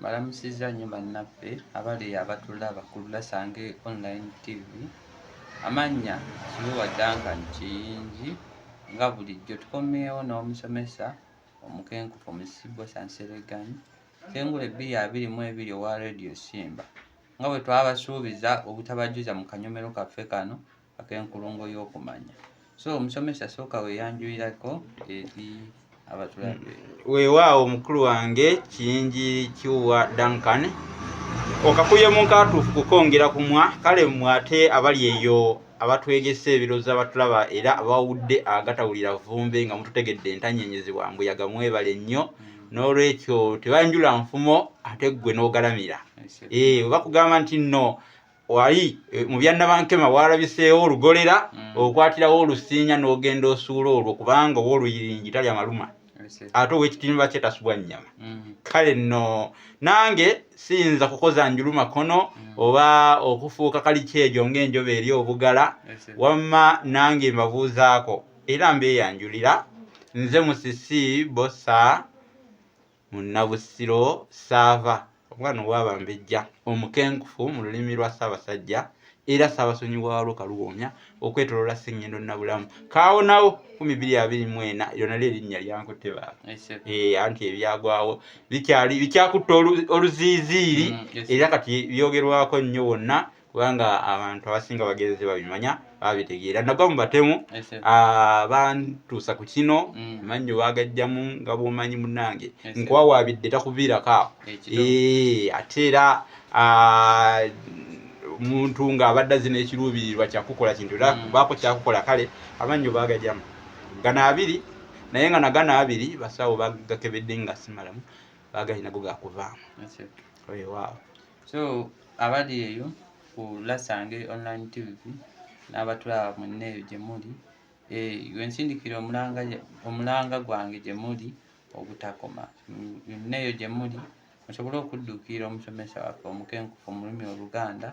Balamusizza nnyo bannaffe abali abatulaba ku Lulasange Online TV. Amannya Kibuwa Duncan Kiyingi nga bulijjo tukomyewo n'omusomesa omukenkufu Musibwa Sansereganyi Ssengule 222 owa Radio Simba nga bwe twabasuubiza obutabajuza mu kanyomero kaffe kano ak'enkulungo y'okumanya. So omusomesa sooka weeyanjulirako eri abatulabye. Weewaawo mukulu wange Kiyingi Kibuwa Duncan okakuye mu nkatuufu kukongera kumwa kale mwate abali eyo abatwegese ebiroza abatulaba era abawudde agatawulira vumbe nga mututegedde entanyenyezebwa mbuyaga mwebale nnyo n'olwekyo tebanjula nfumo ate ggwe n'ogalamira. Oba kugamba nti nno wali mu byannabankema walabiseewo olugolera okwatirawo olusiinya n'ogenda osuula olwo kubanga owooluyiringi talya maluma ate ow'ekitimba kye tasubwa nnyama. Kale nno nange siyinza kukoza njuluma kono oba okufuuka kali kyejo ng'enjoba eri obugala wamma nange mbabuuzaako era mbeeyanjulira. Nze Musisi Bosa Munnabusiro Saava omwana ow'Abambejja omukenkufu mu lulimi lwa Ssaabasajja era Ssaabasonyiwa wa Luuka Luwoomya okwetoloola Ssennyendo Nnabulamu kaawonawo 2024 lyonna ly'erinnya lyankutte baaba. Anti ebyagwawo bikyakutta oluziiziiri era kati byogerwako nnyo wonna kubanga abantu abasinga bagenzi babimanya babitegeera. Nagwa mu batemu bantuusa ku kino mannyo baagajjamu nga bw'omanyi munnange nkwawaabidde takuviirako awo. Ate era omuntu ng'abadde azina ekiruubirirwa kyakukola kintu era baako kyakukola kale amannyo baagajjamu gana abiri naye nga nagana abiri basawo bagakebedde nga simalamu baagalina go gakuvaamu. Waaw. So abali eyo ku Lulasange Online TV n'abatulaba mwenna eyo gye muli wensindikira omulanga gwange gye muli obutakoma yonna eyo gye muli musobole okudduukira omusomesa waffe omukenkufu mu lulimi Oluganda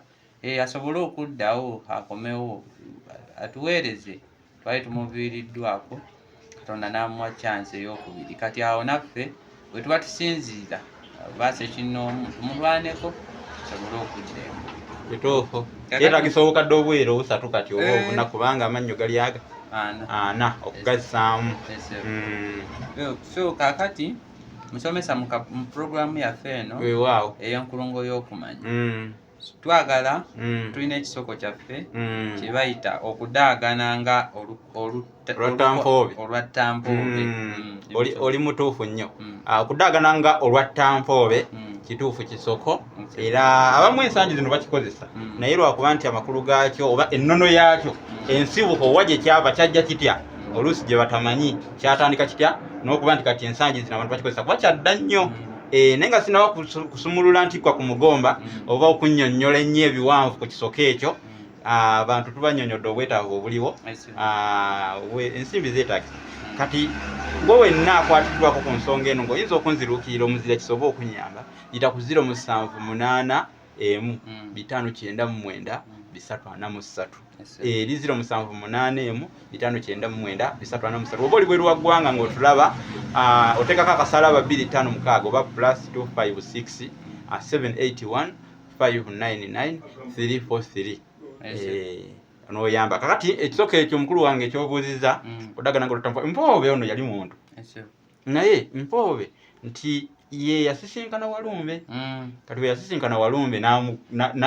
asobole okuddawo akomewo atuweereze. Twali tumuviiriddwako Katonda n'amuwa chance ey'okubiri kati awo naffe bwe tuba tusinziira baase ekinnoomu tumulwaneko tusobole okuddaemu. Kituufu yeetagisa obukadde obweru obusatu kati oba obuna kubanga amannyo gali aga ana okugassaamu. So kaakati musomesa mu puroguramu yaffe eno ey'enkulungo y'okumanya twagala tulina ekisoko kyaffe kye bayita okudaagananga olwattampobe. Oli mutuufu nnyo. Okudaagananga olwattampobe kituufu kisoko era abamu ensangi zino bakikozesa naye lwakuba nti amakulu gaakyo oba ennono yaakyo ensibuko owa gye kyava kyajja kitya oluusi gye batamanyi kyatandika kitya n'okuba nti kati ensangi zino abantu bakikozesa kuba kyadda nnyo. Naye nga sinaba kusumulula ntikwa ku mugomba oba okunnyonnyola ennyo ebiwanvu ku kisoko ekyo abantu tubannyonnyodde obwetaavu obuliwo ensimbi zeetaagisa. Kati gwe wenna akwatiddwako ku nsonga eno ng'oyinza okunziruukirira omuzira kisobe okunyamba yita ku 078 599 343 eri 078 599 oba oli bweru wa ggwanga ng'otulaba oteekako akasalaba 256 oba +256 781 599 343 n'oyamba. Kakati ekisoko ekyo mukulu wange ekyobuuzizza odagana ng'oluttampobe Mpoobe ono yali muntu naye Mpoobe nti ye yasisinkana Walumbe kati bwe yasisinkana Walumbe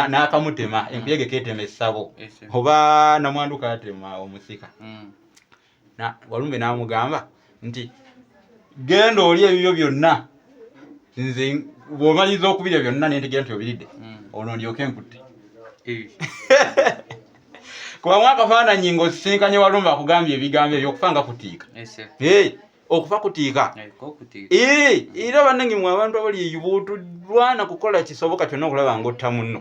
n'akamutema enkuyege keetema essabo oba namwandu kaatema omusika Walumbe n'amugamba nti genda oli ebibyo byonna nze bw'omaliza okubirya byonna ne ntegeera nti obiridde ono ndyoke nkutte. Kubamu akafaananyi ng'osisinkanye Walumbe akugambye ebigambo ebyo nga kutiika. Okufa kutiika. Era bannange mwe abantu abali eyo bw'otulwana kukola kisoboka kyonna okulaba ng'otta munno.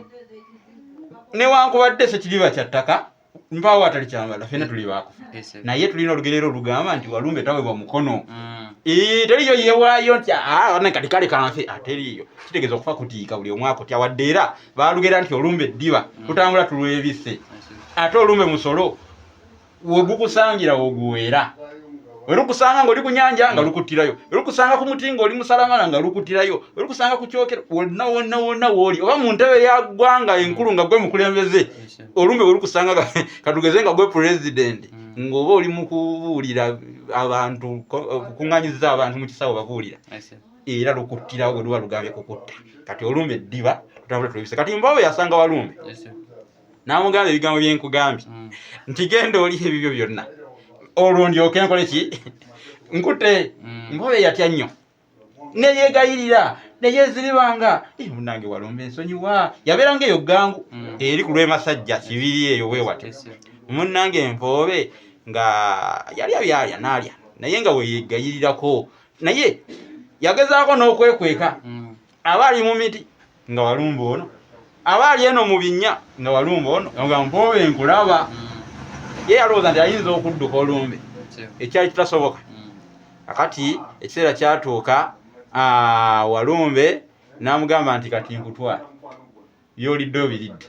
Newankubadde sekiriba kya ttaka mpaawo atali kyambala ffenna tuli baakufa. Naye tulina olugerero olugamba nti Walumbe taweebwa mukono. Teriyo yeewaayo nti bannange kati kale kanfe teriyo. Kitegeeza okufa kutiika buli omu akutya wadde era baalugera nti Olumbe ddiba tutambula tulwebise ate Olumbe musolo we gukusangira oguweera olukusanga ng'oli ku nyanja nga lukuttirayo, olukusanga ku muti ng'oli musalamala nga lukuttirayo, olukusanga ku kyokero wonna w'oli oba mu ntebe ya ggwanga enkulu nga gwe mukulembeze olumbe olukusanga katugeze nga gwe president ng'oba oli mu kubuulira abantu kukuŋŋanyiza abantu mu kisawo babuulira era lukuttirawo bwe luba lugambye kukutta kati olumbe eddiba tutambule tulebise kati Mbowe yasanga Walumbe n'amugamba ebigambo bye nkugambye nti genda oli ebibyo byonna olwo ndyoke nkole ki nkute Mbowe yatya nnyo neyeegayirira neyeeziribanga munange Walumbe ensonyiwa yabeeranga eyo ggangu eri ku lw'emasajja kibiri eyo weewate munnange Mbowe nga yalya byalya n'alya naye nga weyeegayirirako naye yagezaako n'okwekweka aba ali mu miti nga Walumbe ono aba ali eno mu binnya nga Walumbe ono nga Mbowe nkulaba ye yalowooza nti ayinza okudduka olumbe ekyali kitasoboka akati ekiseera kyatuuka Walumbe n'amugamba nti kati nkutwala by'olidde obiridde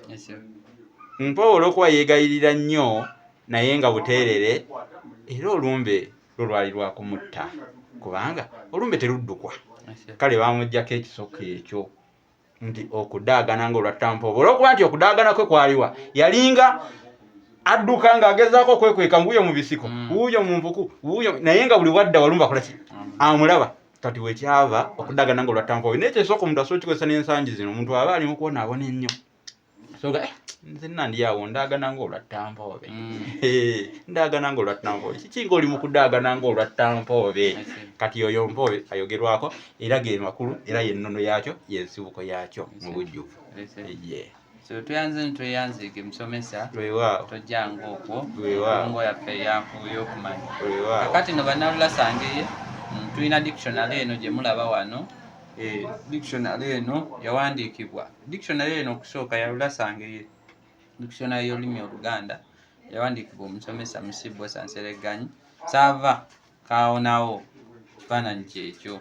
Mbowe olw'okuba yeegayirira nnyo naye nga buteerere era olumbe lwali lwakumutta kubanga olumbe teruddukwa kale bamuggyako ekisoko ekyo nti okudaagana ng'olwatta Mbowe olw'okuba nti okudaagana kwe kwaliwa yalinga adduka ng'agezaako okwekweka wuuyo mu bisiko wuuyo mu nvuku wuuyo naye nga buli wadda Walumbe akola ki amulaba kati wekyava okudaagana ng'olwatta Mbowe naye kyesooka omuntu asobola kikozesa n'ensangi zino omuntu aba ali mu kubonaabona ennyo soga nze nandiawo ndaagana ng'olwatta Mbowe ndaagana ng'olwatta Mbowe kiki ng'oli mu kudaagana ng'olwatta Mbowe kati oyo Mbowe ayogerwako era ge makulu era yennono yaakyo yensibuko yaakyo mu bujjuvu so tweyanzige musomesa lwewa tojjanga okwo lwewa ngo yaffe y'okumanya kakati no bannalulasange tulina dictionary eno gye mulaba wano dictionary eno yawandiikibwa dictionary eno okusooka yalulasange dictionary y'olulimi Oluganda yawandiikibwa omusomesa Musibwa Sansereganyi saava kaawonawo kifaananyi kyekyo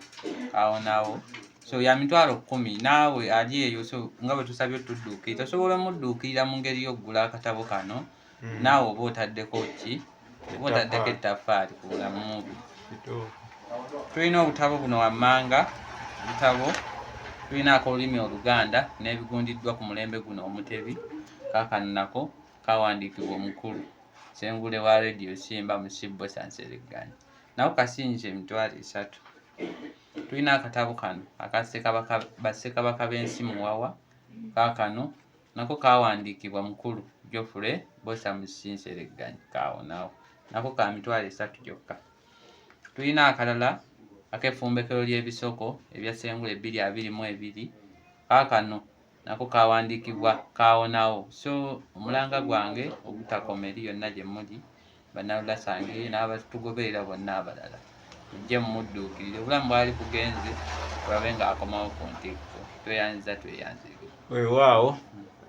kaawonawo so ya mitwalo 10 naawe ali eyo so nga bwe tusabye tudduukira tosobola mudduukirira mu ngeri y'oggula akatabo kano naawe oba otaddeko ki oba otaddeko ettaffaali ku bulamu bwe tulina obutabo buno wammanga obutabo tulina akolulimi Oluganda n'ebigundiddwa ku mulembe guno Omutebi kaakano nako kawandiikibwa omukulu Ssengule wa Radio Simba Musibwa Sansereganyi nako kasinze emitwalo 3 tulina akatabo kano bassekabaka b'ensi Muwawa kaakano nako kawandiikibwa mukulu Geoffrey Bosha Musinsereganyi kaawonawo nako ka mitwalo 3 gyokka tulina akalala ak'effumbekero ly'ebisoko ebya Ssengule 222 kaakano nako kawandiikibwa kaawonawo so omulanga gwange ogutakoma eri yonna gye muli bannalulasange n'abatugoberera bonna abalala mujje mumudduukirire obulamu bwali bugenze tulabe ng'akomawo ku ntikko tweyanzige weewaawo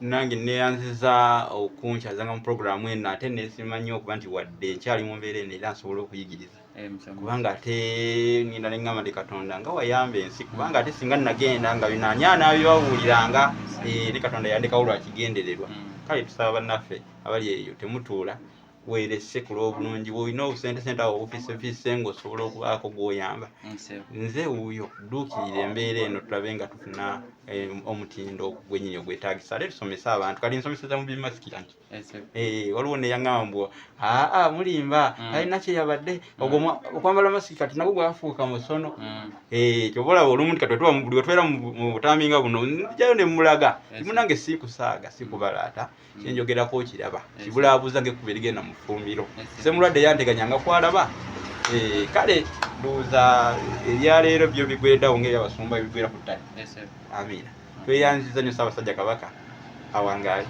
nange neeyanziza okunkyaza mu programu eno ate neesimanyi okuba nti wadde nkyali mu mbeera eno era nsobola okuyigiriza kubanga ate ngenda neŋŋamba nti Katonda nga wayamba ensi kubanga ate singa nagenda nga bino ani anaabibabuuliranga ne Katonda yandekawo lwakigendererwa kale tusaba bannaffe abali eyo temutuula weeresse ku lw'obulungi bw'olina obusentesente awo obufisefise ng'osobola okubaako gw'oyamba nze wuuyo dduukirira embeera eno tulabe nga tufuna omutindo gwennyini ogwetaagisa ate tusomese abantu kati nsomeseza mu bimasikira nti waliwo neyaŋŋamba mbwo mulimba alina kyeyabadde okwambala masiki kati nagwo gwafuuka musono kyoba olaba olumu nti kati buli wetwera mu butambi nga buno njayo ne mulaga munange sikusaaga sikubalaata kyenjogerako kiraba kibulaabuuza ng'ekkuba erigenda mu ffumbiro ssemulwadde yanteganyanga kwalaba kale ndowooza ebyaleero byo bigwereddawo ng'ebyabasumba ebigwera ku ttale amiina tweyanziza nnyo Ssaabasajja Kabaka awangaale